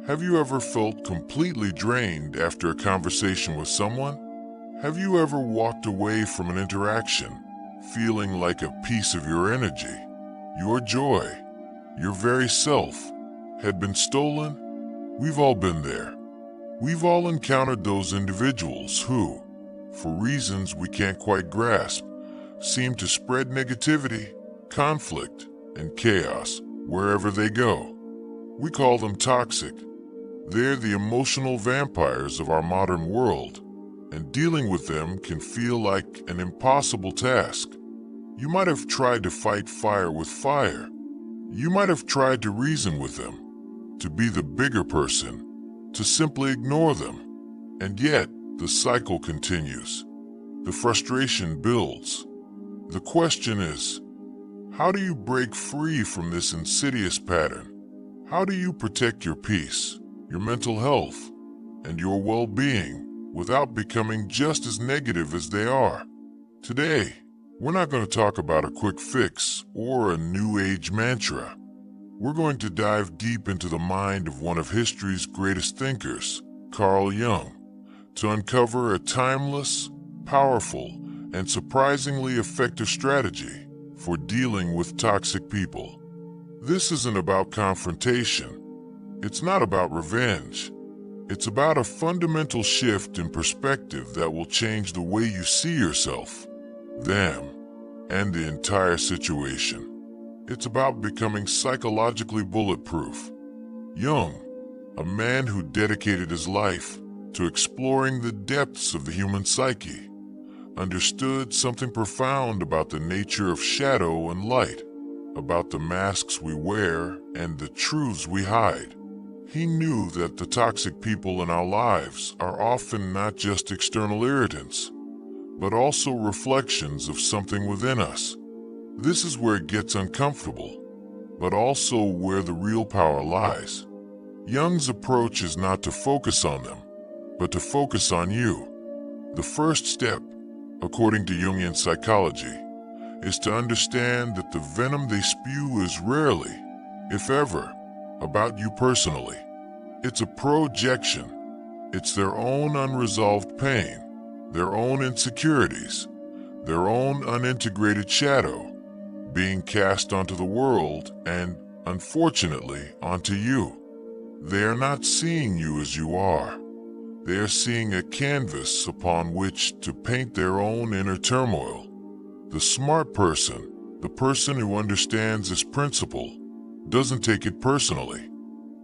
Have you ever felt completely drained after a conversation with someone? Have you ever walked away from an interaction feeling like a piece of your energy, your joy, your very self had been stolen? We've all been there. We've all encountered those individuals who, for reasons we can't quite grasp, seem to spread negativity, conflict, and chaos wherever they go. We call them toxic. They're the emotional vampires of our modern world, and dealing with them can feel like an impossible task. You might have tried to fight fire with fire. You might have tried to reason with them, to be the bigger person, to simply ignore them. And yet, the cycle continues. The frustration builds. The question is, how do you break free from this insidious pattern? How do you protect your peace, your mental health, and your well-being without becoming just as negative as they are? Today, we're not going to talk about a quick fix or a new age mantra. We're going to dive deep into the mind of one of history's greatest thinkers, Carl Jung, to uncover a timeless, powerful, and surprisingly effective strategy for dealing with toxic people. This isn't about confrontation. It's not about revenge. It's about a fundamental shift in perspective that will change the way you see yourself, them, and the entire situation. It's about becoming psychologically bulletproof. Jung, a man who dedicated his life to exploring the depths of the human psyche, understood something profound about the nature of shadow and light, about the masks we wear and the truths we hide. He knew that the toxic people in our lives are often not just external irritants, but also reflections of something within us. This is where it gets uncomfortable, but also where the real power lies. Jung's approach is not to focus on them, but to focus on you. The first step, according to Jungian psychology, is to understand that the venom they spew is rarely, if ever, about you personally. It's a projection. It's their own unresolved pain, their own insecurities, their own unintegrated shadow being cast onto the world and, unfortunately, onto you. They are not seeing you as you are. They are seeing a canvas upon which to paint their own inner turmoil. The smart person, the person who understands this principle, doesn't take it personally.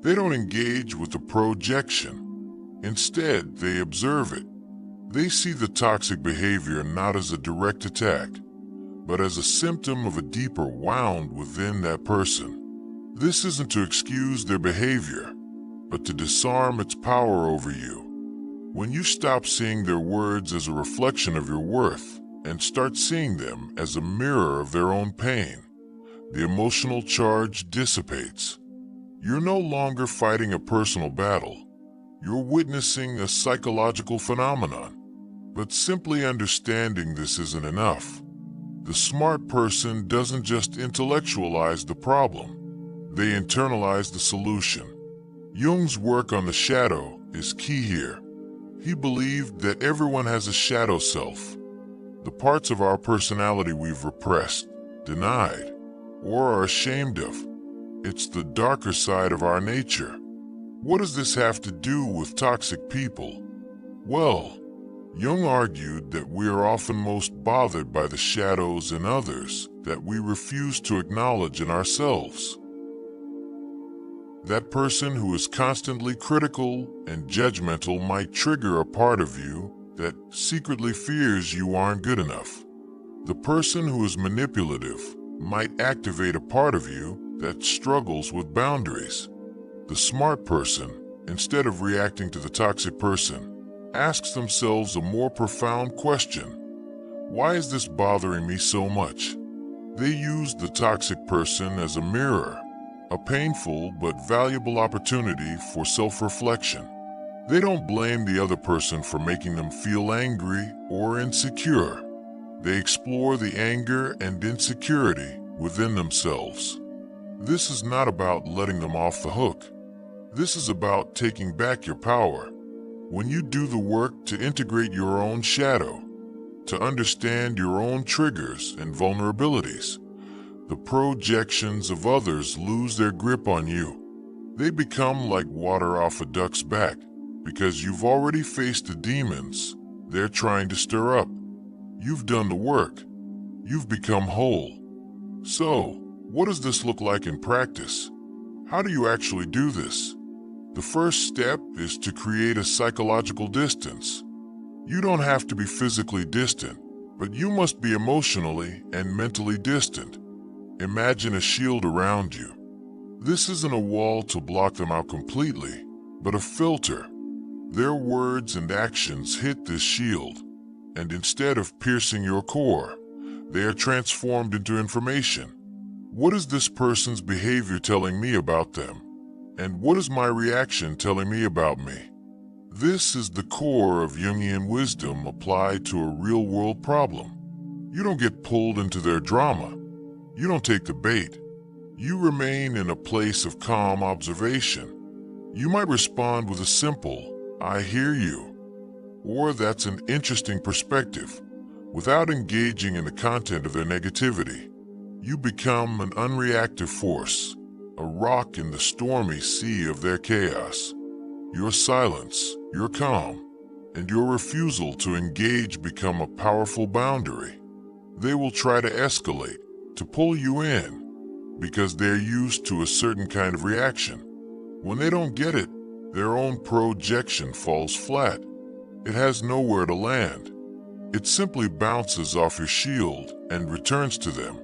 They don't engage with the projection. Instead, they observe it. They see the toxic behavior not as a direct attack, but as a symptom of a deeper wound within that person. This isn't to excuse their behavior, but to disarm its power over you. When you stop seeing their words as a reflection of your worth and start seeing them as a mirror of their own pain, the emotional charge dissipates. You're no longer fighting a personal battle. You're witnessing a psychological phenomenon. But simply understanding this isn't enough. The smart person doesn't just intellectualize the problem. They internalize the solution. Jung's work on the shadow is key here. He believed that everyone has a shadow self, the parts of our personality we've repressed, denied, or are ashamed of. It's the darker side of our nature. What does this have to do with toxic people? Well, Jung argued that we are often most bothered by the shadows in others that we refuse to acknowledge in ourselves. That person who is constantly critical and judgmental might trigger a part of you that secretly fears you aren't good enough. The person who is manipulative might activate a part of you that struggles with boundaries. The smart person, instead of reacting to the toxic person, asks themselves a more profound question. Why is this bothering me so much? They use the toxic person as a mirror, a painful but valuable opportunity for self-reflection. They don't blame the other person for making them feel angry or insecure. They explore the anger and insecurity within themselves. This is not about letting them off the hook. This is about taking back your power. When you do the work to integrate your own shadow, to understand your own triggers and vulnerabilities, the projections of others lose their grip on you. They become like water off a duck's back, because you've already faced the demons they're trying to stir up. You've done the work. You've become whole. So, what does this look like in practice? How do you actually do this? The first step is to create a psychological distance. You don't have to be physically distant, but you must be emotionally and mentally distant. Imagine a shield around you. This isn't a wall to block them out completely, but a filter. Their words and actions hit this shield, and instead of piercing your core, they are transformed into information. What is this person's behavior telling me about them? And what is my reaction telling me about me? This is the core of Jungian wisdom applied to a real-world problem. You don't get pulled into their drama. You don't take the bait. You remain in a place of calm observation. You might respond with a simple, "I hear you," or "That's an interesting perspective," without engaging in the content of their negativity. You become an unreactive force, a rock in the stormy sea of their chaos. Your silence, your calm, and your refusal to engage become a powerful boundary. They will try to escalate, to pull you in, because they're used to a certain kind of reaction. When they don't get it, their own projection falls flat. It has nowhere to land. It simply bounces off your shield and returns to them.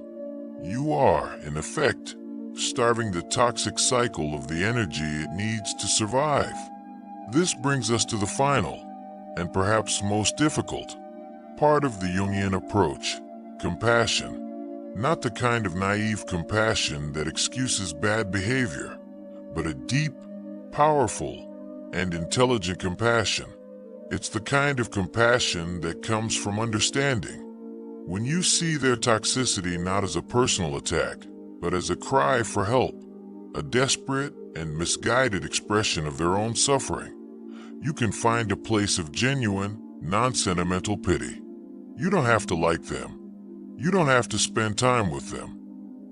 You are, in effect, starving the toxic cycle of the energy it needs to survive. This brings us to the final, and perhaps most difficult, part of the Jungian approach: compassion. Not the kind of naive compassion that excuses bad behavior, but a deep, powerful, and intelligent compassion. It's the kind of compassion that comes from understanding. When you see their toxicity not as a personal attack, but as a cry for help, a desperate and misguided expression of their own suffering, you can find a place of genuine, non-sentimental pity. You don't have to like them. You don't have to spend time with them.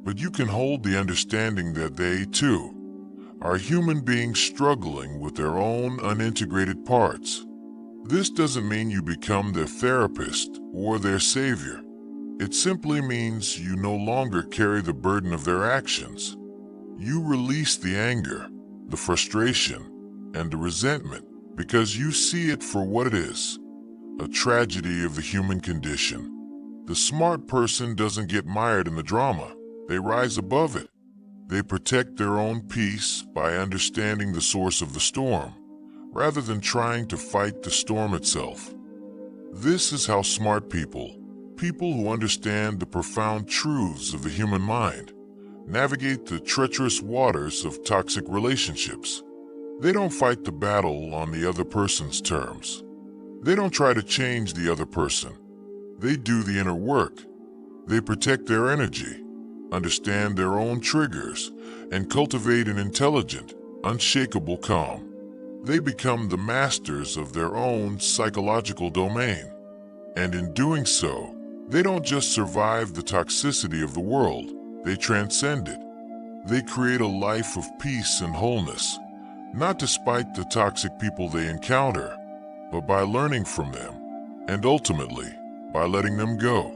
But you can hold the understanding that they, too, are human beings struggling with their own unintegrated parts. This doesn't mean you become their therapist or their savior. It simply means you no longer carry the burden of their actions. You release the anger, the frustration, and the resentment because you see it for what it is: a tragedy of the human condition. The smart person doesn't get mired in the drama. They rise above it. They protect their own peace by understanding the source of the storm, rather than trying to fight the storm itself. This is how smart people who understand the profound truths of the human mind, navigate the treacherous waters of toxic relationships. They don't fight the battle on the other person's terms. They don't try to change the other person. They do the inner work. They protect their energy, understand their own triggers, and cultivate an intelligent, unshakable calm. They become the masters of their own psychological domain. And in doing so, they don't just survive the toxicity of the world, they transcend it. They create a life of peace and wholeness, not despite the toxic people they encounter, but by learning from them, and ultimately, by letting them go.